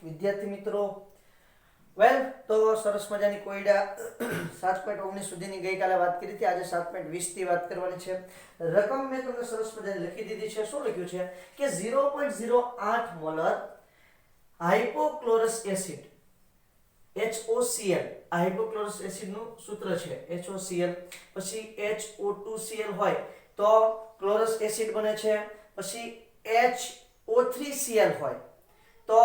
વિદ્યાર્થી મિત્રો વેલ તો સરસ મજાની કોયડા 7.19 સુધીની ગઈકાલે વાત કરી હતી. આજે 7.20 થી વાત કરવાની છે. રકમ મેં તમને સરસ મજાની લખી દીધી છે. શું લખ્યું છે કે 0.08 મોલર હાઇપોક્લોરસ એસિડ HOCl હાઇપોક્લોરસ એસિડ નું સૂત્ર છે HOCl. પછી HO2Cl હોય તો ક્લોરસ એસિડ બને છે. પછી HO3Cl હોય તો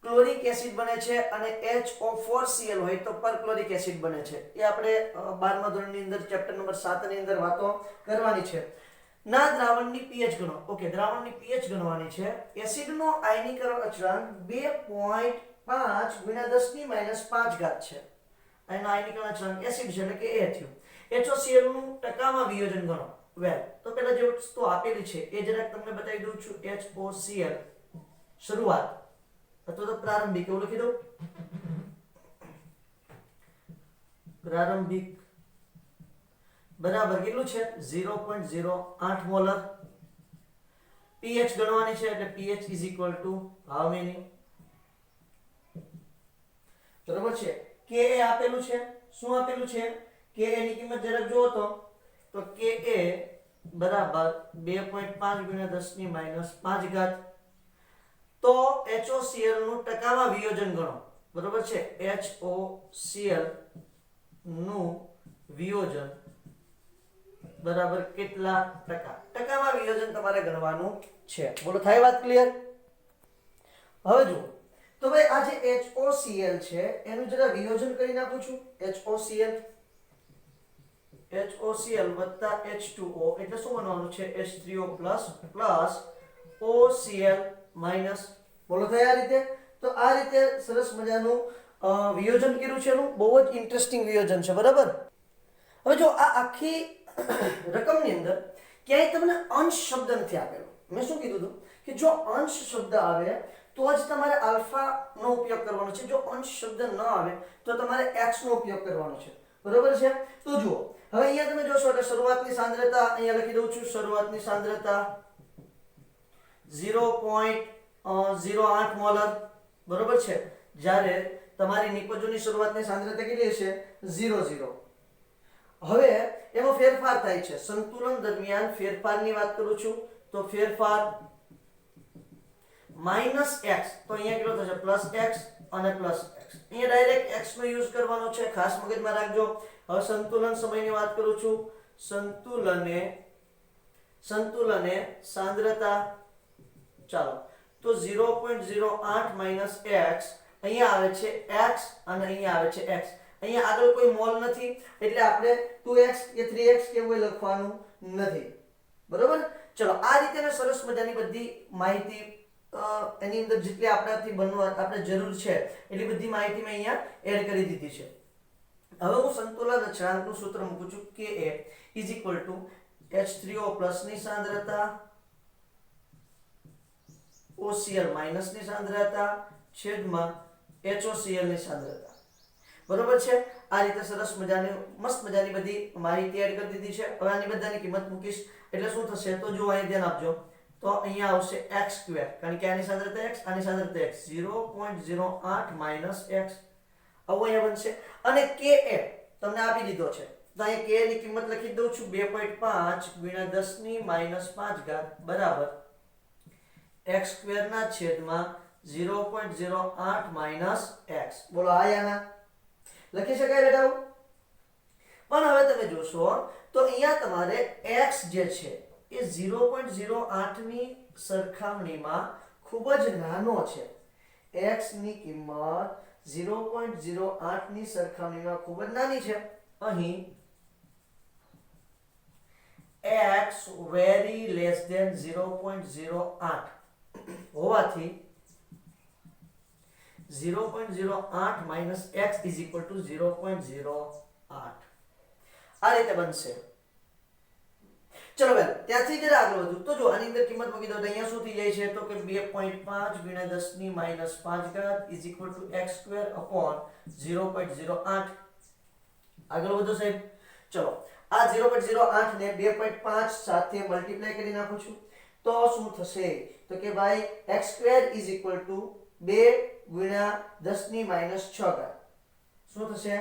ક્લોરિક એસિડ બને છે અને HO4Cl હોય તો પરક્લોરિક એસિડ બને છે. એ આપણે 12મા ધોરણની અંદર ચેપ્ટર નંબર 7 ની અંદર વાતો કરવાની છે. ના દ્રાવણની pH ગણો. ઓકે, દ્રાવણની pH ગણવાની છે. એસિડનો આયનીકરણ અચળાંક 2.5 × 10 - 5 ઘાત છે. એનો આયનીકરણ અચળાંક એસિડ છે એટલે કે A થયું. HOCl નું ટકામાં વિયોજન ગણો. વેલ તો પહેલા જે વસ્તુ આપેલી છે એ જરાક તમને બતાવી દઉં છું. HOCl શરૂઆત અથવા તો પ્રારંભિક એવું લખી દઉં. પ્રારંભિક બરાબર કેટલું છે 0.08 મોલર. pH ગણવાની છે એટલે pH how many બરાબર છે. Ka આપેલું છે. શું આપેલું છે? Ka ની કિંમત જરાક જુઓ તો Ka બરાબર 2.5 × 10 - 5 ઘાત. તો HOCl નું ટકામાં વિયોજન ગણો. બરોબર છે. HOCl નું વિયોજન બરાબર કેટલા ટકા? ટકામાં વિયોજન તમારે ગણવાનું છે. બોલો, થાય વાત ક્લિયર? હવે જુઓ તો ભાઈ આ જે HOCl છે એનું જરા વિયોજન કરી નાખું છું. HOCl વત્તા H2O એટલે શું બનવાનું છે? H3O plus OCl minus. બોલો, થાય આ રીતે? તો આ રીતે સરસ મજાનું વિયોજન કર્યું છે. એનું બહુ જ ઇન્ટરેસ્ટિંગ વિયોજન છે. બરાબર. હવે જો આ આખી રકમની અંદર ક્યાંય તમને અંશ શબ્દ નથી આપેલો. મેં શું કીધું હતું કે જો અંશ શબ્દ આવે તો જ તમારે આલ્ફા નો ઉપયોગ કરવાનો છે. જો અંશ શબ્દ ન આવે તો તમારે x નો ઉપયોગ કરવાનો છે. બરોબર છે? તો જુઓ હવે અહીંયા તમે જોશો એટલે શરૂઆતની સાંદ્રતા અહીંયા લખી દઉં છું. શરૂઆતની સાંદ્રતા 0.08 મોલર. બરોબર છે. જ્યારે તમારી નિકોજોની શરૂઆતની સાંદ્રતા કેટલી હશે? 0.0. હવે એમાં ફેરફાર થાય છે. સંતુલન દરમિયાન ફેરફારની વાત કરું છું તો ફેરફાર -x તો અહીંયા કેટલો થશે? +x અને +x. અહીંયા ડાયરેક્ટ x નો યુઝ કરવાનો છે. ખાસ મગજમાં રાખજો. હવે સંતુલન સમયની વાત કરું છું. સંતુલને સાંદ્રતા ચાલો તો 0.08 - x અહીંયા આવે છે x અને અહીંયા આવે છે x. અહીંયા આગળ કોઈ મોલ નથી એટલે આપણે 2x કે 3x કે એવું લખવાનું નથી. બરોબર? ચલો આ રીતે મેં સરસ મજાની બધી માહિતી એની અંદર જેટલી આપણે જરૂર છે એટલી બધી માહિતી મેં અહીંયા એડ કરી દીધી છે. હવે હું સંતુલન અચળાંકનું સૂત્ર મૂકું છું. Ka H3O+ ની સાંદ્રતા OCl- ની સાંદ્રતા છેદમાં HOCl ની સાંદ્રતા. બરોબર છે? આ રીતે સરસ મજાની મસ્ત મજાની બધી માહિતી એડ કરી દીધી છે. હવે આની બધાની કિંમત મૂકીશ એટલે શું થશે? તો જો અહીં ધ્યાન આપજો તો અહીંયા આવશે x², કારણ કે આની સાંદ્રતા x આની સાંદ્રતા x. 0.08 - x આવું અહીંયા બનશે. અને Ka તમને આપી દીધો છે તો અહીંયા Ka ની કિંમત લખી દઉં છું. 2.5 × 10 - 5 ઘાત બરાબર x² ના છેદમાં 0.08 - x. બોલો આયાના લખી શકાય બેટા? પણ હવે તમે જોશો તો અહીંયા તમારે x જે છે એ 0.08 ની સરખામણીમાં ખૂબ જ નાનો છે. x ની કિંમત 0.08 ની સરખામણીમાં ખૂબ જ નાની છે. અહીં x very less than 0.08 હોવાથી 0.08 - x = 0.08 આ રીતે બનશે. ચલો બેન ત્યાંથી જરા આગળ વધું તો જો આની અંદર કિંમત મૂકી દો તો અહીંયા શું થઈ જાય છે તો કે 2.5 × 10 - 5 ઘાત = x² / 0.08. આગળ વધો સાહેબ. ચલો આ 0.08 ને 2.5 સાથે મલ્ટીપ્લાય કરી નાખું છું તો શું થશે તો કે ભાઈ x² = 2 ગુણ્યા 10 ની માઈનસ 6 ઘાત શું થશે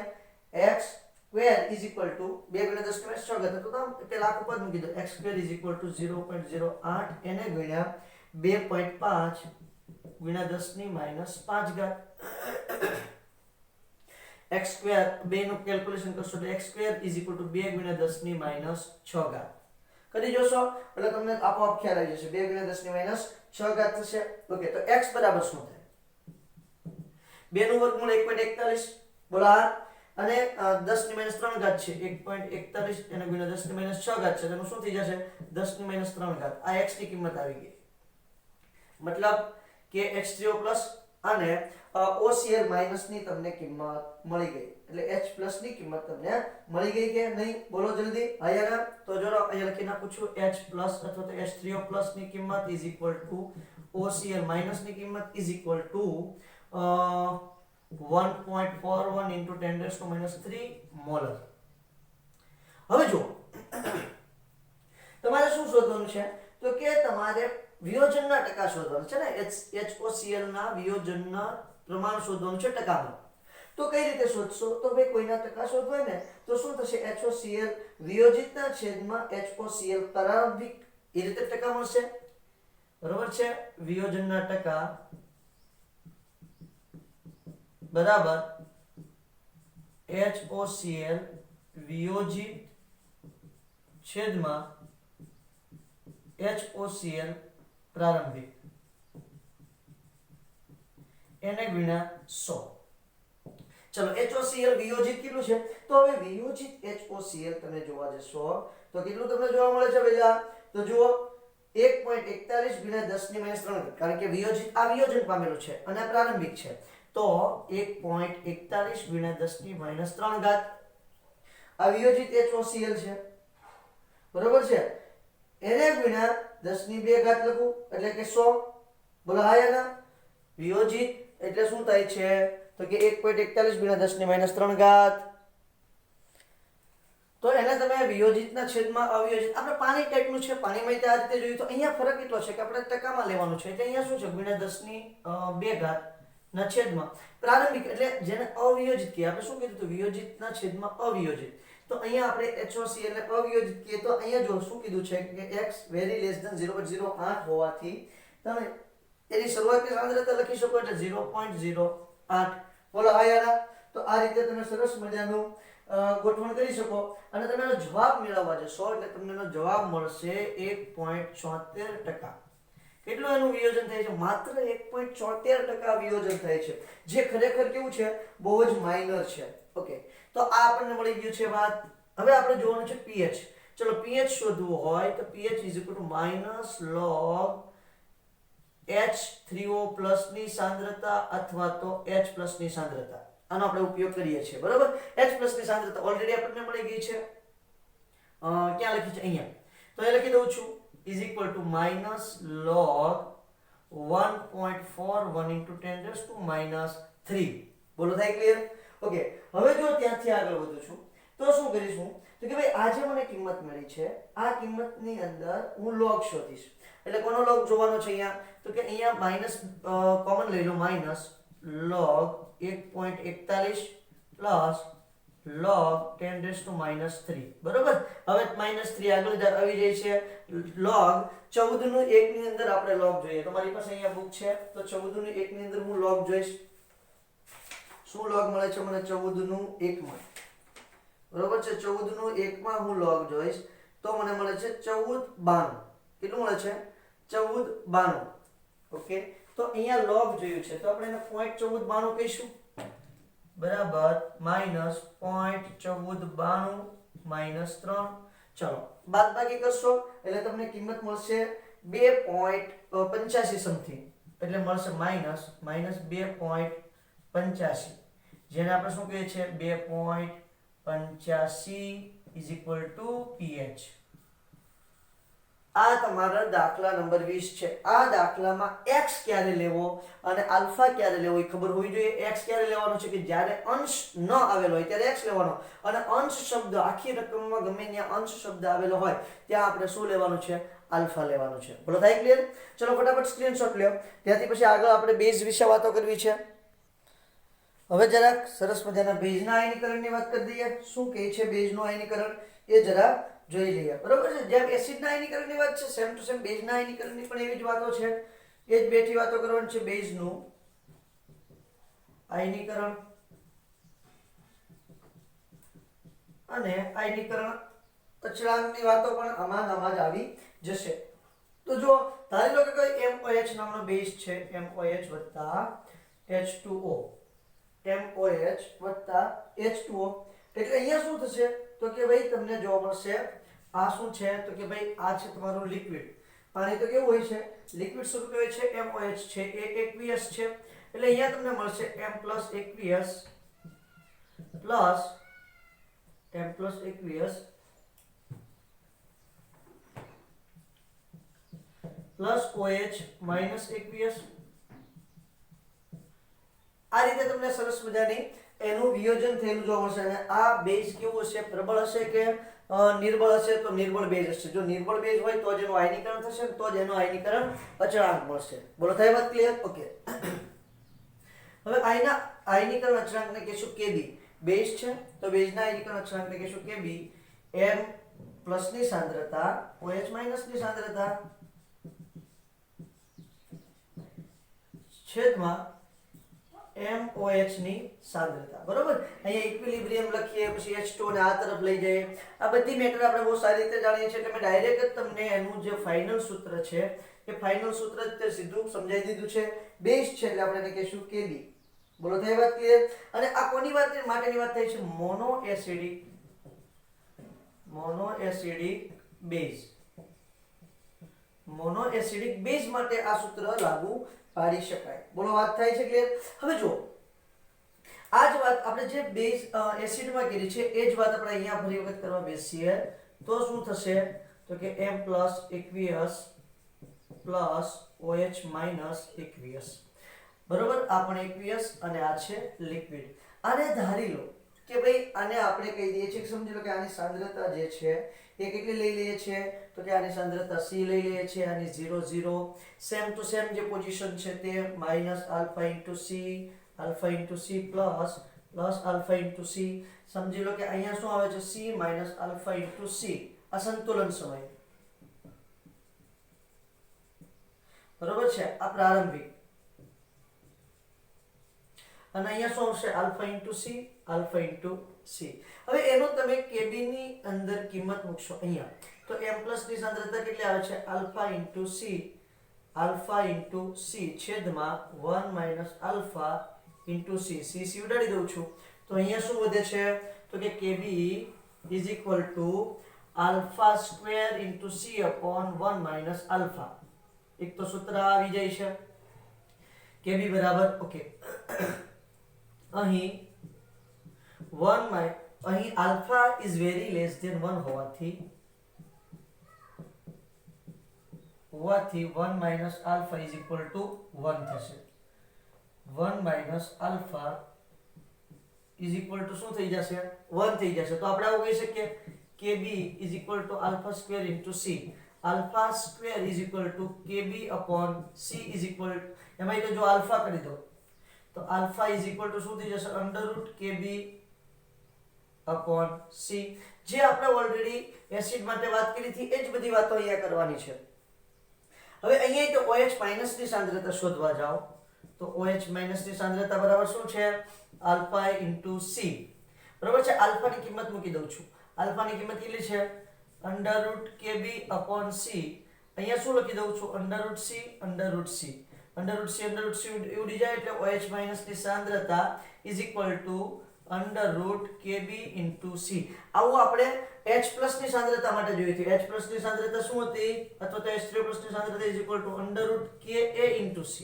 x square is equal two 2 ગુણ્યા 10 ની માઈનસ 6 ઘાત તો પેલા આખું પદ મૂકી દો x square is equal two 0.08 એને ગુણ્યા 2.5 ગુણ્યા 10 ની માઈનસ 5 ઘાત x સ્ક્વેર 2 નું કેલ્ક્યુલેશન કરશો તો x square is equal two 2 ગુણ્યા 10 ની માઈનસ 6 ઘાત કરી જોશો એટલે તમને આપોઆપ ખ્યાલ આવી જશે 2 ગુણ્યા 10 ની માઈનસ 6 ઘાત થશે ઓકે તો x બરાબર શું થાય 2 નું વર્ગમૂળ 1.41 બોલો અને 10 ની માઈનસ 3 ઘાત છે 1.41 એને ગુણ્યા 10 ની માઈનસ 6 ઘાત છે તેનું શું થઈ જશે 10 ની માઈનસ 3 ઘાત આ x ની કિંમત આવી ગઈ મતલબ કે h3o પ્લસ અને OCl માઈનસ ની તમને કિંમત મળી ગઈ એટલે H પ્લસ ની કિંમત તમને મળી ગઈ કે નહીં બોલો જલ્દી આયા તો જો અહીંયા લખી નાખું છું H પ્લસ અથવા તો H3o પ્લસ ની કિંમત is equal two OCl minus ની કિંમત is equal two 1.41 into 10 raised to minus 3 molar હવે જો તમારે શું શોધવાનું છે તો કે તમારે વિયોજનના ટકા શોધવાનું છે ને HOCl ના વિયોજનના પ્રમાણ શોધવાનું છે ટકામાં તો કઈ રીતે શોધશો તો ભાઈ કોઈના ટકા શોધવાય ને તો શું થશે HOCl વિયોજિતના છેદમાં HOCl પ્રારંભિક એ રીતે ટકા મળશે બરોબર છે વિયોજનના ટકા બરાબર HOCl વિયોજિત છેદમાં HOCl પ્રારંભિક એને ગુણ્યા 100 ચલો HOCl વિયોજિત કેટલું છે તો હવે વિયોજિત HOCl તમે જોવા જશો તો કેટલું તમને જોવા મળે છે પહેલા તો જુઓ 1.41 ગુણ્યા 10 ની માઈનસ 3 કારણ કે વિયોજિત આ વિયોજન પામેલું છે અને આ પ્રારંભિક છે તો 1.41 ગુણ્યા 10 ની માઈનસ 3 ઘાત આ વિયોજિત HOCl છે બરોબર છે એને ગુણ્યા 10 ની 2 ઘાત લખું એટલે કે 100 બોલો આયા વિયોજિત એટલે શું થાય છે તો કે 1.41 ગુણ્યા 10 ની માઈનસ 3 ઘાત તો એને તમે વિયોજિતના છેદમાં અવિયોજિત આપણે પાણી ટાઈપનું છે પાણીમાં આ રીતે જોયું તો અહીંયા ફરક એટલો છે કે આપણે ટકામાં લેવાનું છે એટલે અહીંયા શું છે ગુણ્યા 10 ની 2 ઘાત ના છેદમાં પ્રારંભિક એટલે જેને અવિયોજિત કહીએ આપણે શું કીધું તો વિયોજિતના છેદમાં અવિયોજિત તો અહીંયા આપણે HOCl ને અવિયોજિત કહીએ તો અહીંયા જો શું કીધું છે કે x વેરી લેસ ધેન 0.08 હોવાથી તમે એની શરૂઆતની સાંદ્રતા લખી શકો એટલે 0.08 બોલો આયા તો આ રીતે તમે સરસ મજાનું ગોઠવણ કરી શકો અને તમે એનો જવાબ મેળવવા જશો એટલે તમને એનો જવાબ મળશે 1.74% કેટલું એનું વિયોજન થાય છે માત્ર 1.74% વિયોજન થાય છે જે ખરેખર કેવું છે બહુ જ માઇનર છે ઓકે તો આ આપણને મળી ગયું છે વાત હવે આપણે જોવાનું છે pH ચલો pH શોધવું હોય તો pH -log H3O+ ની સાંદ્રતા અથવા તો H+ ની સાંદ્રતા આનો આપણે ઉપયોગ કરીએ છીએ બરાબર H+ ની સાંદ્રતા ઓલરેડી આપણને મળી ગઈ છે ક્યાં લખી છે અહીંયા તો એ લખી દઉં છું -log 1.41 into 10 raised to -3 બોલો થાય ક્લિયર ઓકે હવે જો ત્યાંથી આગળ વધું છું તો શું કરીશું તો કે ભાઈ આજે મને કિંમત મળી છે આ કિંમતની અંદર હું log શોધીશ એટલે કોનો log જોવાનો છે અહીંયા તો કે અહીંયા માઈનસ કોમન લઈ લો -log 1.41 plus log 10 raised to -3 બરોબર હવે -3 આગળ આવી જાય છે log 14 નું 1 ની અંદર આપણે log જોઈએ તો મારી પાસે અહીંયા બુક છે તો 14 નું 1 ની અંદર હું log જોઈશ શું log મળે છે મને 14 નું 1 માં બરોબર છે 14 નું 1 માં હું log જોઈશ તો મને મળે છે 1492 કેટલું મળે છે 1492 ઓકે તો અહીંયા log જોયું છે તો આપણે એને 0.1492 કહીશું બરાબર -0.1492 -3 ચલો બાદબાકી કરશો એટલે તમને કિંમત મળશે 2.85 સમથિંગ એટલે મળશે -2.85 જેને આપણે શું કહીએ છીએ 2.85 pH આ તમારો દાખલા નંબર 20 છે આ દાખલામાં x ક્યારે લેવો અને આલ્ફા ક્યારે લેવો એ ખબર હોવી જોઈએ x ક્યારે લેવાનો છે કે જ્યારે અંશ ન આવેલો હોય ત્યારે x લેવાનો અને અંશ શબ્દ આખી રકમમાં ગમે ત્યાં અંશ શબ્દ આવેલો હોય ત્યાં આપણે શું લેવાનું છે આલ્ફા લેવાનું છે. બોલો થાય ક્લિયર? ચલો ફટાફટ સ્ક્રીનશોટ લ્યો. ત્યાંથી પછી આગળ આપણે બેઝ વિશે વાતો કરવી છે. હવે જરાક સરસ મજાના બેઝના આયનીકરણની વાત કરી દઈએ. શું કહે છે બેઝનું આયનીકરણ એ જરા જોઈ લઈએ. બરોબર છે? જેમ એસિડના આયનીકરણની વાત છે સેમ ટુ સેમ બેઝના આયનીકરણની પણ એવી જ વાતો છે. એ જ બેથી વાતો કરવાની છે. બેઝનું આયનીકરણ અને આયનીકરણ અચળાંકની વાતો પણ આમાં જ આવી જશે. તો જો ધારી લો કે કોઈ MOH નામનો બેઝ છે. MOH H2O એટલે અહીંયા શું થશે તો કે ભાઈ તમને જોવા મળશે આ શું છે તો કે ભાઈ આ છે તમારું લિક્વિડ. પાણી તો કેવું હોય છે? લિક્વિડ સ્વરૂપે હોય છે. MOH છે એ aqueous છે એટલે અહીંયા તમને મળશે M plus aqueous plus OH minus aqueous. આ રીતે તમને સરસ મજાની એનું વિયોજન થયેલું જોવા મળશે. અને આ બેઝ કેવું હશે? પ્રબળ હશે કે નિર્બળ હશે? તો નિર્બળ બેઝ હશે. જો નિર્બળ બેઝ હોય તો જ એનું આયનીકરણ થશે, તો જ એનું આયનીકરણ અચળાંક મળશે. બોલો થાય વાત ક્લિયર? ઓકે. હવે આયનીકરણ અચળાંકને કહેશું Kb. બેઝ છે તો બેઝના આયનીકરણ અચળાંકને કહેશું Kb. M પ્લસ ની સાંદ્રતા OH માઇનસ ની સાંદ્રતા છેદમાં MOH ની સાંદ્રતા. બરોબર? અહીંયા ઇક્વિલિબ્રિયમ લખીએ, પછી H2 ને આ તરફ લઈ જઈએ. આ બધી મેટર આપણે બહુ સારી રીતે જાણીએ છીએ એટલે મેં ડાયરેક્ટ જ તમને એનું જે ફાઇનલ સૂત્ર છે એ ફાઇનલ સૂત્ર જ સીધું સમજાવી દીધું છે. બેઝ છે એટલે આપણે એને કહીશું Kb. બોલો થઈ વાત ક્લિયર? અને આ કોની વાત માટેની વાત થઈ છે? મોનોએસિડિક બેઝ માટે આ સૂત્ર લાગુ પાડી શકાય. બોલો વાત થાય છે ક્લિયર? હવે જો આ જ વાત આપણે જે બેઝ એસિડમાં કરી છે એ જ વાત આપણે અહીંયા ફરી વખત કરવા બેસીએ તો શું થશે તો કે M plus aqueous plus OH minus aqueous. બરોબર? આ પણ aqueous અને આ છે લિક્વિડ. આને ધારી લો કે ભાઈ આને આપણે કહી દઈએ છીએ કે સમજી લો કે આની સાંદ્રતા જે છે એ કેટલી લઈ લઈએ છીએ તો કે આની સાંદ્રતા C લઈ લઈએ છીએ. આની 0 0 સેમ ટુ સેમ જે પોઝિશન છે તે minus alpha into C plus alpha into C. સમજી લો કે અહીંયા શું આવે છે? C minus alpha into C. આ સંતુલન સમય. બરોબર છે? આ પ્રારંભિક. અને અહીંયા શું આવશે? Alpha into C. હવે એનો તમે Kb ની અંદર કિંમત મૂકશો અહીંયા તો M પ્લસ ની સાંદ્રતા કેટલી આવે છે? આલ્ફા ઇન્ટુ C છેદમાં 1 minus alpha into C. C ઉડાડી દઉં છું તો અહીંયા શું વધે છે તો કે Kb is equal to alpha square into C upon 1 minus alpha. એક તો સૂત્ર આવી જાય છે Kb બરાબર ઓકે. અહીં alpha is very less than 1 હોવાથી 1 minus alpha is equal to 1 થશે. 1 minus alpha is equal to શું થઈ જશે? 1 થઈ જશે. તો આપણે આવું કહી શકીએ Kb is equal to alpha square into C. Alpha square is equal two Kb upon C is equal એમાં તો જો આલ્ફા કરી દો તો આલ્ફા ઇઝ ઇક્વલ ટુ શું થઈ જશે? Under route Kb upon C. જે આપણે ઓલરેડી એસિડ માટે વાત કરી હતી એ જ બધી વાતો અહીંયા કરવાની છે. હવે અહીંયા તો OH માઇનસ ની સાંદ્રતા શોધવા જાઓ તો OH માઇનસ ની સાંદ્રતા બરાબર શું છે? Alpha into C. બરાબર છે? આલ્ફા ની કિંમત મૂકી દઉં છું. આલ્ફા ની કિંમત કેટલી છે? Under route Kb upon C. અહીંયા શું લખી દઉં છું? અંડર રૂટ C ઉડી જાય એટલે OH માઇનસ ની સાંદ્રતા is equal two under route Kb into C. આવું આપણે H પ્લસ ની સાંદ્રતા માટે જોઈ હતી. H પ્લસ ની સાંદ્રતા શું હતી? અથવા તો H3 પ્લસ ની સાંદ્રતા is equal two under route Ka into C.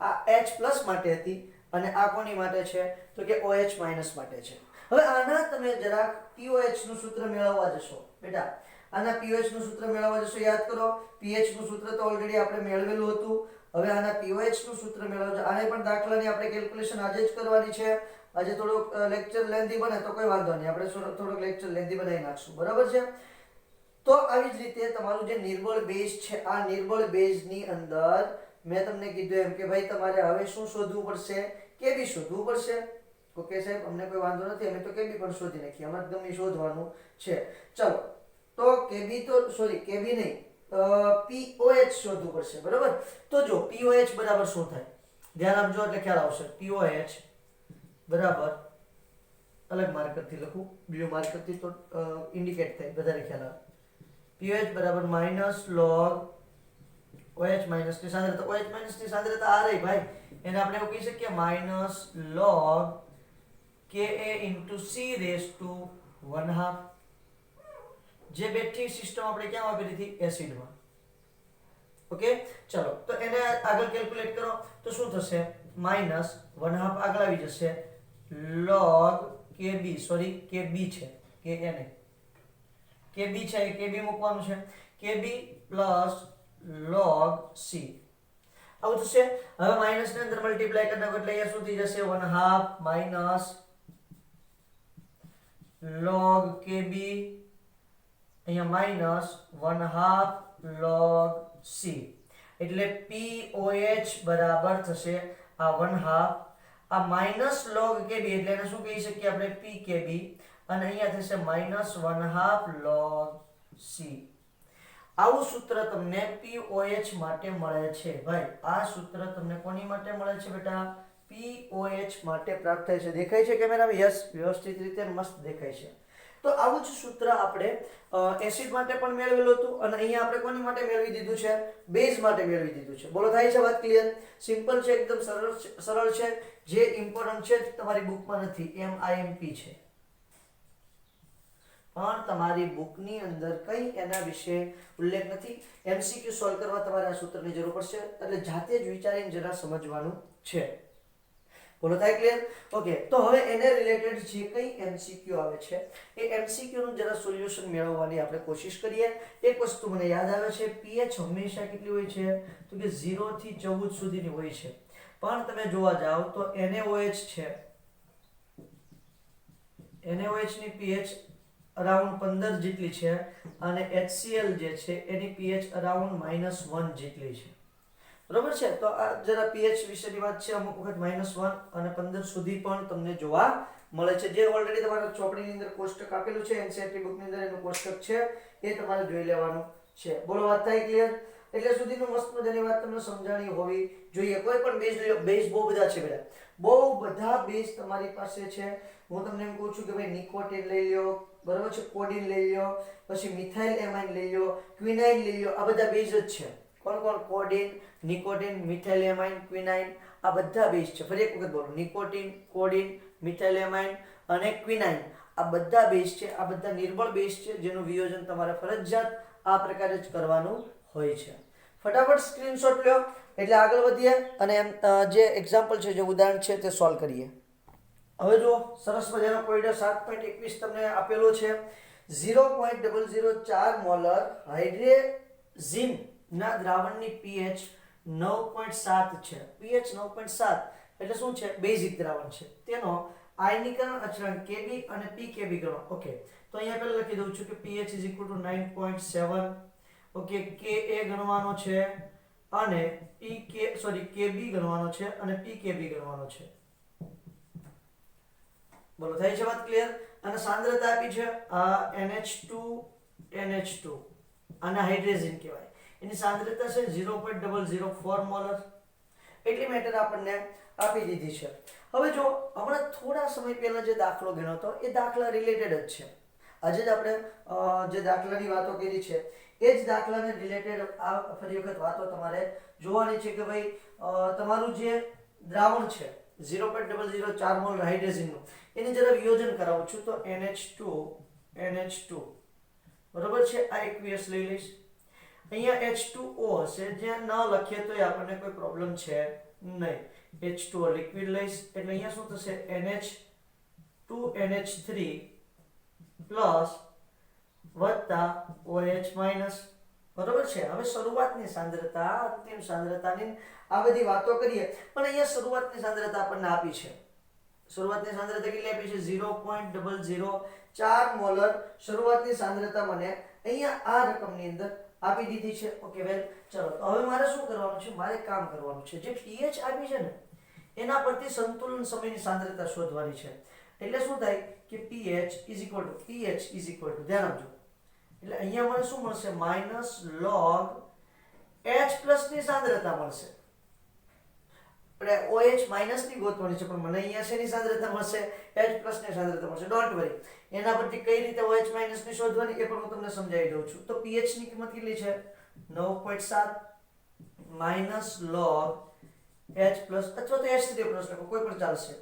આ H પ્લસ માટે હતી અને આ કોની માટે છે તો કે OH માઇનસ માટે છે. હવે આના તમે જરાક pOH નું સૂત્ર મેળવવા જશો બેટા. આના pOH નું સૂત્ર મેળવવા જશો. યાદ કરો pH નું સૂત્ર તો ઓલરેડી આપણે મેળવેલું હતું. હવે આના pOH નું સૂત્ર મેળવજો. આને પણ દાખલાની આપણે કેલ્ક્યુલેશન આજે જ કરવાની છે. આજે થોડુંક લેક્ચર લેન્ધી બને તો કોઈ વાંધો નહીં, આપણે થોડુંક લેક્ચર લેન્ધી બનાવી નાખશું. બરાબર છે? તો આવી જ રીતે તમારું જે નિર્બળ બેઝ છે આ નિર્બળ બેઝની અંદર મેં તમને કીધું એમ કે ભાઈ તમારે હવે શું શોધવું પડશે કેબી શોધવું પડશે ઓકે સાહેબ અમને કોઈ વાંધો નથી અમે તો કેબી પણ શોધી નાખીએ અમારે ગમે શોધવાનું છે ચલો તો કેબી તો સોરી કેબી નહીં POH શોધવું પડશે બરાબર તો જો POH બરાબર શું થાય ધ્યાન આપજો એટલે ખ્યાલ આવશે POH બરાબર અલગ માર્કરથી લખું બ્લુ માર્કરથી તો ઇન્ડિકેટ થાય વધારે ખ્યાલ આવે POH બરાબર માઇનસ log OH માઇનસ ની સાંદ્રતા OH માઇનસ ની સાંદ્રતા આ રહી ભાઈ એને આપણે એવું કહી શકીએ minus log Ka into C raised to 1/2 જે બેઠી સિસ્ટમ આપણે ક્યાં વાપરી હતી એસિડમાં ઓકે ચલો તો એને આગળ કેલ્ક્યુલેટ કરો તો શું થશે માઇનસ 1/2 આગળ આવી જશે log Kb સોરી Kb છે Ka નહીં Kb છે એ Kb મૂકવાનું છે Kb પ્લસ log C આવું થશે હવે માઈનસ ને અંદર મલ્ટીપ્લાય કરી નાખો એટલે અહીંયા શું થઈ જશે 1/2 માઈનસ log Kb અહીંયા માઈનસ 1/2 log C એટલે POH બરાબર થશે આ 1/2 આ માઈનસ log Kb એટલે એને શું કહી શકીએ આપણે PKb અને અહીંયા થશે માઈનસ 1/2 log C આવું સૂત્ર તમને POH માટે મળે છે ભાઈ આ સૂત્ર તમને કોની માટે મળે છે બેટા POH માટે પ્રાપ્ત થાય છે દેખાય છે કેમેરામાં યસ વ્યવસ્થિત રીતે મસ્ત દેખાય છે તો આવું જ સૂત્ર આપણે એસિડ માટે પણ મેળવેલું હતું અને અહીંયા આપણે કોની માટે મેળવી દીધું છે બેઝ માટે મેળવી દીધું છે બોલો થાય છે વાત ક્લિયર સિમ્પલ છે એકદમ સરળ છે જે ઇમ્પોર્ટન્ટ છે તમારી બુકમાં નથી MIMP છે પણ તમારી બુકની અંદર કઈ એના વિશે ઉલ્લેખ નથી MCQ સોલ્વ કરવા તમારે આ સૂત્રની જરૂર પડશે એટલે જાતે જ વિચારીને જરા સમજવાનું છે બોલો થાય ક્લિયર ઓકે તો હવે એને રિલેટેડ જે કઈ MCQ આવે છે એ MCQ નું જરા સોલ્યુશન મેળવવાની આપણે કોશિશ કરીએ એક વસ્તુ મને યાદ આવે છે pH હંમેશા કેટલી હોય છે તો કે 0 થી 14 સુધીની હોય છે પણ તમે જોવા જાવ તો NaOH છે NaOH ની pH અરાઉન્ડ 15 જેટલી છે અને HCl જે છે એની pH અરાઉન્ડ -1 જેટલી છે બરોબર છે તો આ જરા pH વિશેની વાત છે અમુક વખત -1 અને 15 સુધી પણ તમને જોવા મળે છે જે ઓલરેડી તમારા ચોપડીની અંદર કોષ્ટક આપેલું છે NCERT બુકની અંદર એનું કોષ્ટક છે એ તમારે જોઈ લેવાનું છે બોલો વાત થાય ક્લિયર એટલે સુધીનું મસ્ત મજાની વાત તમને સમજાણી હોવી જોઈએ કોઈ પણ બેઝ બહુ બધા છે બેટા બહુ બધા બેઝ તમારી પાસે છે હું તમને એમ કહું છું કે ભાઈ નિકોટીન લઈ લ્યો બરાબર છે કોડીન લઈ લ્યો પછી મિથાઇલ એમાઇન લઈ લ્યો ક્વિનાઇન લઈ લ્યો આ બધા બેઝ જ છે કોણ codeine nicotine methyl amine quinine આ બધા બેઝ છે ફરી એક વખત બોલો નિકોટીન કોડીન મિથાઇલ એમાઇન અને ક્વિનાઇન આ બધા બેઝ છે આ બધા નિર્બળ બેઝ છે જેનું વિયોજન તમારે ફરજિયાત આ પ્રકારે જ કરવાનું હોય છે ફટાફટ સ્ક્રીનશોટ લ્યો એટલે આગળ વધીએ અને જે એક્ઝામ્પલ છે જે ઉદાહરણ છે તે સોલ્વ કરીએ હવે જો સરસ મજાનો કોઈડર 7.21 તમને આપેલો છે 0.004 મોલર હાઇડ્રેઝિન ના દ્રાવણની pH 9.7 છે pH 9.7 એટલે શું છે બેઝિક દ્રાવણ છે તેનો આયનીકરણ અચળાંક Kb અને PKb ગણો ઓકે તો અહીંયા પહેલા લખી દઉં છું કે pH 9.7 ઓકે Ka ગણવાનો છે અને Kb ગણવાનો છે અને PKb ગણવાનો છે બોલો થાય છે વાત ક્લિયર અને સાંદ્રતા આપી છે આ NH2 અને હાઇડ્રોજન કહેવાય એની સાંદ્રતા છે 0.004 મોલર એટલી મેટર આપણને આપી દીધી છે હવે જો હમણાં થોડા સમય પહેલા જે દાખલો ગણ્યો હતો એ દાખલા રિલેટેડ જ છે આજે જ આપણે જે દાખલાની વાતો કરી છે એ જ દાખલાને રિલેટેડ આ ફરી વખત વાતો તમારે જોવાની છે કે ભાઈ તમારું જે દ્રાવણ છે 0.004 મોલ હાઇડ્રોજનનું એની જરા વિયોજન કરાવું છું તો NH2 બરોબર છે આ એક્વિયસ લઈ લઈશ અહીંયા H2O હશે જ્યાં ન લખીએ તો આપણને કોઈ પ્રોબ્લેમ છે નહીં H2O લિક્વિડ લઈશ એટલે અહીંયા શું થશે NH2NH3 પ્લસ વત્તા OH માઈનસ બરોબર છે હવે શરૂઆતની સાંદ્રતા અંતિમ સાંદ્રતાની આ બધી વાતો કરીએ પણ અહીંયા શરૂઆતની સાંદ્રતા આપણને આપી છે શરૂઆતની સાંદ્રતા કેટલી આપી છે 0.004 મોલર શરૂઆતની સાંદ્રતા મને અહીંયા આ રકમની અંદર આપી દીધી છે. ઓકે વેલ, ચલો તો હવે મારે શું કરવાનું છે, મારે કામ કરવાનું છે. જે pH આપી છે ને એના પરથી સંતુલન સમયની સાંદ્રતા શોધવાની છે. એટલે શું થાય કે pH ધ્યાન આપજો, એટલે અહીંયા મને શું મળશે, માઇનસ log H+ ની સાંદ્રતા મળશે. આપણે OH માઇનસ ની ગોતવાની છે, પણ મને અહીંયા શેની સાંદ્રતા મળશે, H+ ની સાંદ્રતા મળશે. ડોન્ટ વરી, એના પરથી કઈ રીતે OH માઇનસ ની શોધવાની એ પણ હું તમને સમજાવી દઉં છું. તો pH ની કિંમત કેટલી છે, 9.7 માઇનસ log H+ અથવા તો H3+ લખો, કોઈ પણ ચાલશે.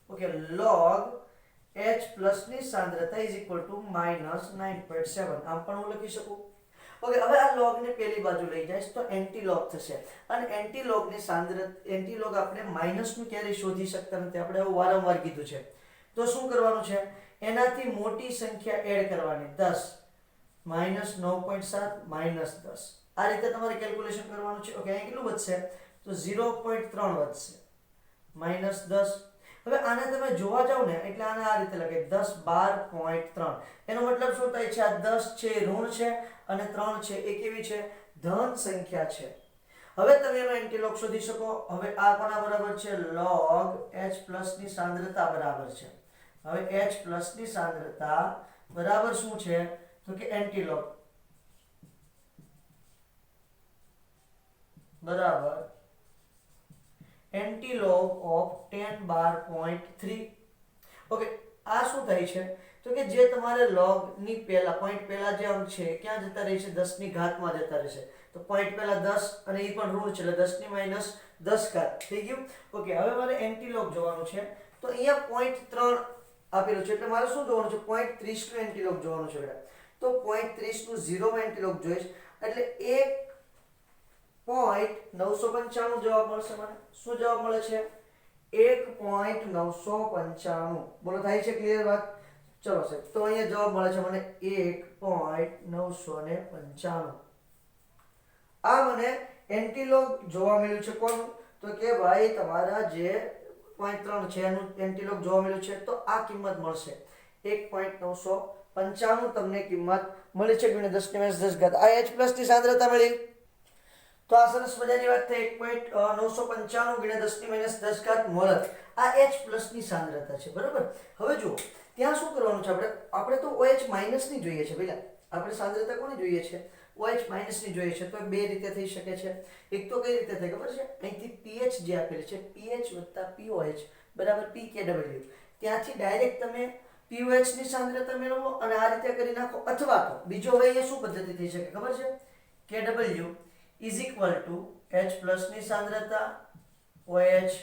ઓકે, log H+ ની સાંદ્રતા ઇઝ ઇક્વલ ટુ માઇનસ 9.7. આમ પણ હું લખી શકું. ઓકે, હવે આ log ને પેલી બાજુ લઈ જઈશ તો એન્ટીલોગ થશે, અને એન્ટીલોગ ની સાંદ્રતા, એન્ટીલોગ આપણે માઇનસ નું ક્યારેય શોધી શકતા નથી, આપણે એવું વારંવાર કીધું છે. તો શું કરવાનું છે, એનાથી મોટી સંખ્યા એડ કરવાની, 10 માઇનસ 9.7 માઇનસ 10. આ રીતે તમારે કેલ્ક્યુલેશન કરવાનું છે. ઓકે, અહીં કેટલું વધશે, તો 0.3 વધશે, માઇનસ 10. હવે આને તમે જોવા જાવ ને એટલે આને આ રીતે લખે 10 12.3. એનો મતલબ શું થાય છે, આ 10 છે ઋણ છે અને 3 છે એ કેવી છે, ધન સંખ્યા છે. હવે તમે એનો એન્ટીલોગ શોધી શકો. હવે આ કોના બરાબર છે, log H+ ની સાંદ્રતા બરાબર છે. હવે H+ ની સાંદ્રતા બરાબર શું છે, તો કે એન્ટીલોગ બરાબર એન્ટીલોગ ઓફ 10 12.3. ઓકે, આ શું થાય છે, તો કે જે તમારે log ની પહેલા પોઈન્ટ પહેલા જે અંક છે ક્યાં જતા રહે છે, 10 ની ઘાતમાં જતા રહેશે. તો પોઈન્ટ પહેલા 10 અને એ પણ ઋણ છે એટલે 10 ની માઈનસ 10 ઘાત થઈ ગયું. ઓકે, હવે મારે એન્ટીલોગ જોવાનું છે. તો અહીંયા 0.3 આપેલું છે એટલે મારે શું જોવાનું છે, 0.30 નું એન્ટીલોગ જોવાનું છે બેટા. તો 0.30 નું 0 માં એન્ટીલોગ જોઈશ એટલે 1.995 જવાબ મળશે મને. શું જવાબ મળે છે, 1.995. બોલો, થાય છે ક્લિયર વાત? ચલો સાહેબ, તો અહીંયા જવાબ મળે છે મને 1.995. આ મને એન્ટીલોગ જોવા મળ્યું છે. કોનું? તો કે ભાઈ તમારા જે 0.3 છે એનું એન્ટીલોગ જોવા મળ્યું છે. તો આ કિંમત મળશે 1.995 તમને કિંમત મળી છે, ગુણ્યા 10 ની -10 ઘાત. આ H+ ની સાંદ્રતા મળી. તો આ સરસ મજાની વાત થઈ. 1.995 ગુણ્યા 10 ની -10 ઘાત મોલ. આ H+ ની સાંદ્રતા છે, બરાબર. હવે જુઓ ત્યાં શું કરવાનું છે, આપણે તો OH માઇનસ ની જોઈએ છે પહેલા. આપણે સાંદ્રતા કોની જોઈએ છે, OH માઇનસ ની જોઈએ છે. તો બે રીતે થઈ શકે છે. એક તો કઈ રીતે થાય ખબર છે, અહીંથી pH જે આપેલી છે, pH + pOH બરાબર pKw, ત્યાંથી ડાયરેક્ટ તમે pOH ની સાંદ્રતા મેળવો અને આ રીતે કરી નાખો. અથવા તો બીજો હવે અહીંયા શું પદ્ધતિ થઈ શકે ખબર છે, Kw is equal two H+ ની સાંદ્રતા OH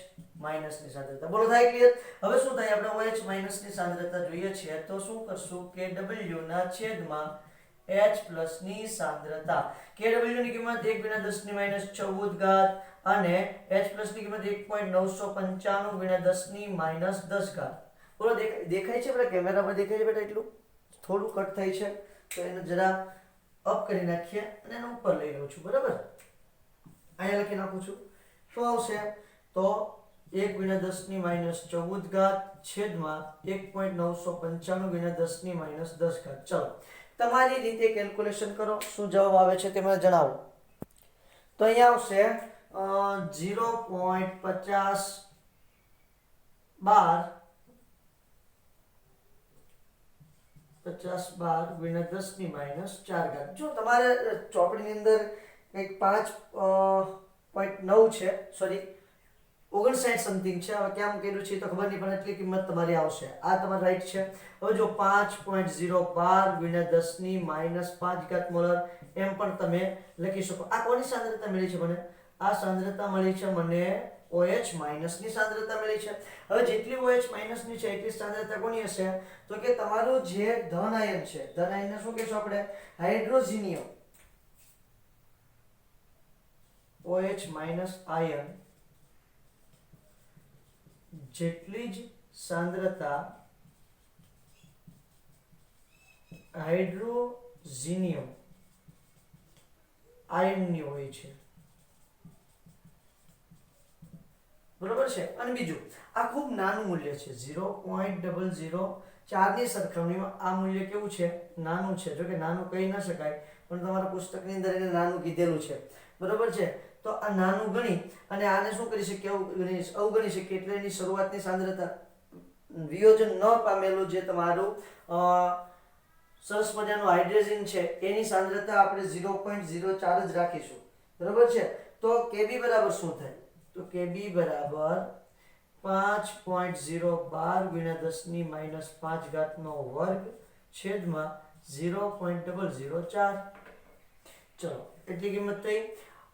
માઇનસ ની સાંદ્રતા. બોલો, થાય ક્લિયર? હવે શું થાય, આપણે OH માઇનસ ની સાંદ્રતા જોઈએ છે તો શું કરશું, Kw ના છેદમાં H+ ની સાંદ્રતા. Kw ની કિંમત 1 × 10 ની -14 ઘાત અને H+ ની કિંમત 1.995 × 10 ની -10 ઘાત. બોલો, દેખાય છે બેટા? કેમેરા પર દેખાય છે બેટા? એટલું થોડું કટ થાય છે તો એને જરા અપ કરી નાખીએ અને એને ઉપર લઈ લઉં છું, બરાબર. અહીંયા લખી નાખું છું. શું આવશે, તો 1 × 10 ની -14 ઘાત છેદમાં 1.995 × 10 ની -10 ઘાત. ચલો, તમારી રીતે કેલ્ક્યુલેશન કરો, શું જવાબ આવે છે તે મને જણાવો. તો અહીંયા આવશે 0.50 બાર ગુણ્યા 10 ની -4 ઘાત. જો તમારે ચોપડીની અંદર કંઈક 5.9 છે, સોરી 59 સમથિંગ છે. હવે કેમ કર્યું છે તો ખબર નહીં, પણ એટલી કિંમત તમારી આવશે. આ તમારે રાઈટ છે. હવે જો 5.012 ગુણ્યા 10 ની -5 ઘાત મોલર એમ પણ તમે લખી શકો. આ કોની સાંદ્રતા મળી છે મને? આ સાંદ્રતા મળી છે મને OH માઇનસ ની સાંદ્રતા મળી છે. હવે જેટલી OH માઇનસ ની છે એટલી સાંદ્રતા કોની હશે, તો કે તમારું જે ધન આયન છે, ધન આયનને શું કહેશું આપણે, હાઇડ્રોજિનિયમ. OH માઇનસ આયન જેટલી જ સાંદ્રતા હાઇડ્રોજિનિયમ આયનની હોય છે. બરોબર છે. અને બીજું આ ખૂબ નાનું મૂલ્ય છે 0.004 ની સરખામણીમાં આ મૂલ્ય કેવું છે, નાનું છે. જો કે નાનું કહી ન શકાય પણ તમારા પુસ્તકની અંદર એને નાનું કીધેલું છે. બરોબર છે. તો આ નાનું ગણી અને આને શું કરી શકીએ, અવગણી શકીએ. એટલે એની શરૂઆતની સાંદ્રતા વિયોજન ન પામેલું જે તમારું સરસ મજાનું હાઇડ્રોજન છે એની સાંદ્રતા આપણે 0.04 જ રાખીશું. બરોબર છે. તો Kb બરાબર શું થાય, તો Kb બરાબર 5.012 ગુણ્યા 10 - 5 નો વર્ગ છેદમાં 0.004. ચલો એટલી કિંમત થઈ.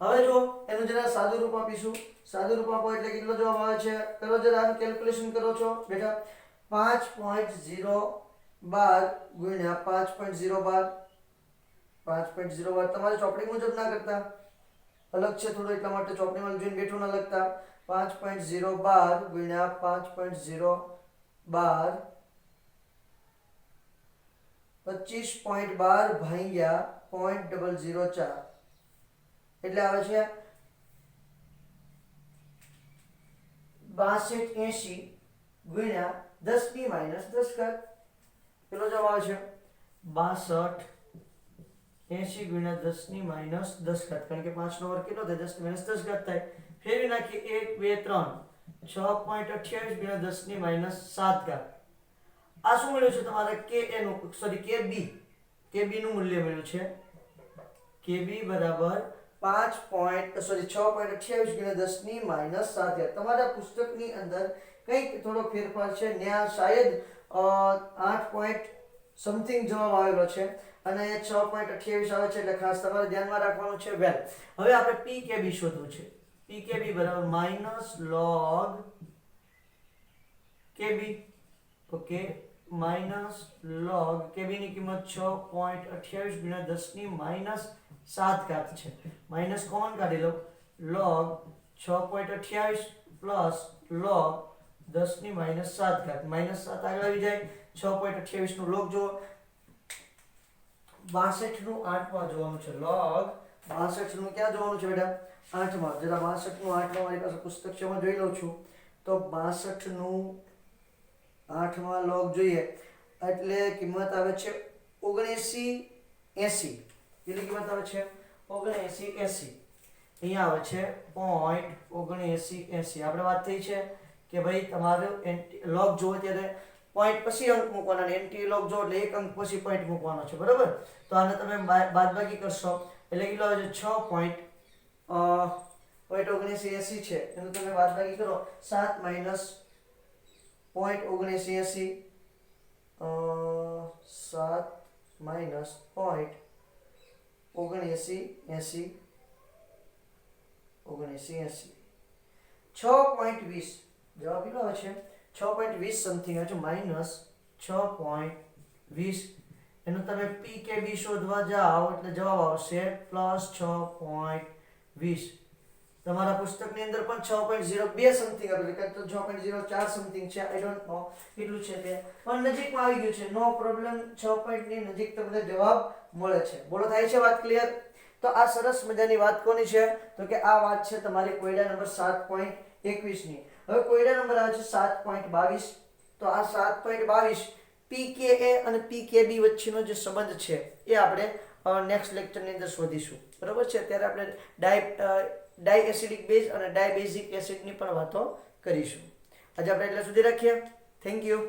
હવે જો એનું જરા સાદું રૂપ આપીશું. સાદું રૂપ આપો એટલે કેટલો જવાબ આવે છે, કરો જરા કેલ્ક્યુલેશન કરો છો બેટા. 5.012 ગુણ્યા 5.012 તમારે ચોપડી મુજબ ના કરતા, અલગ છે થોડું એટલા માટે ચોપડીમાં જોઈને બેઠું ના લખતા. 5.012 ગુણ્યા 5.012 25.12 ભાગ્યા 0.004 એટલે આવે છે 6280 ગુણ્યા 10 - 10 કેટલો જવાબ આવે છે 6280 ગુણ્યા 10 - 10 કારણ કે 5 નો વર્ગ કેટલો થાય 10 - 10 થાય. ફેરવી નાખીએ 1 2 3 6.28 ગુણ્યા 10 - 7. આ શું મળ્યું છે તમારે કે નું સોરી Kb નું મૂલ્ય મળ્યું છે. Kb બરાબર 6.28 ગુણ્યા 10 - 7. તમારા પુસ્તકની અંદર કંઈક થોડો ફેરફાર છે. ત્યાં શાયદ 8 પોઈન્ટ સમથિંગ જવાબ આવેલો છે અને 6.28 આવે છે. એટલે ખાસ તમારે ધ્યાનમાં રાખવાનું છે. વેલ, હવે આપણે pKb શોધવું છે. pKb બરાબર -log Kb. Okay, -log Kb ની કિંમત 6.28 ગુણ્યા 10 - 7 છે. માઇનસ કોમન કાઢી લો. log 6.28 પ્લસ log 10 - 7 -7 આગળ આવી જાય. 6.28 નું log જુઓ, 62 નું 8 માં જોવાનું છે. log 62 નું ક્યાં જોવાનું છે બેટા, 8 માં. જરા 62 નું 8 માં મારી પાસે પુસ્તક છે, એમાં જોઈ લઉં છું. તો 62 નું 8 માં log જોઈએ એટલે કિંમત આવે છે 7980. કેટલી કિંમત આવે છે 7980. અહીંયા આવે છે 0.7980. આપણે વાત થઈ છે કે ભાઈ તમારે log જોવો ત્યારે પોઈન્ટ પછી અંક મૂકવાના અને એન્ટી log જો એટલે એક અંક પછી પોઈન્ટ મૂકવાનો છે. બરોબર. તો આને તમે બાદબાકી કરશો એટલે કેટલો આવે છે 6.7980 છે. એનું તમે બાદબાકી કરો 7 - 0.7980 7 - 0.7980 6.20 જવાબ કેટલો આવે છે 6.20 સમથિંગ આવે છે. -6.20 એનું તમે pKb શોધવા જાઓ એટલે જવાબ આવશે +6.20. તમારા પુસ્તકની અંદર પણ 6.02 સમથિંગ આપેલું છે, તો 6.04 સમથિંગ છે. આઈ ડોન્ટ નો કેટલું છે તે, પણ નજીકમાં આવી ગયું છે. નો પ્રોબ્લેમ. 6 ની નજીક તમને જવાબ મળે છે. બોલો, થાય છે વાત ક્લિયર? તો આ સરસ મજાની વાત કોની છે, તો કે આ વાત છે તમારી કોયડા નંબર 7.21 ની. હવે કોયડા નંબર આવે છે 7.22. તો આ 7.22 pKa અને pKb વચ્ચેનો જે સંબંધ છે એ આપણે નેક્સ્ટ લેક્ચરની અંદર શોધીશું. બરોબર છે. ત્યારે આપણે ડાયએસિડિક બેઝ અને ડાયબેઝિક એસિડની પણ વાતો કરીશું. આજે આપણે એટલે સુધી રાખીએ. Thank you.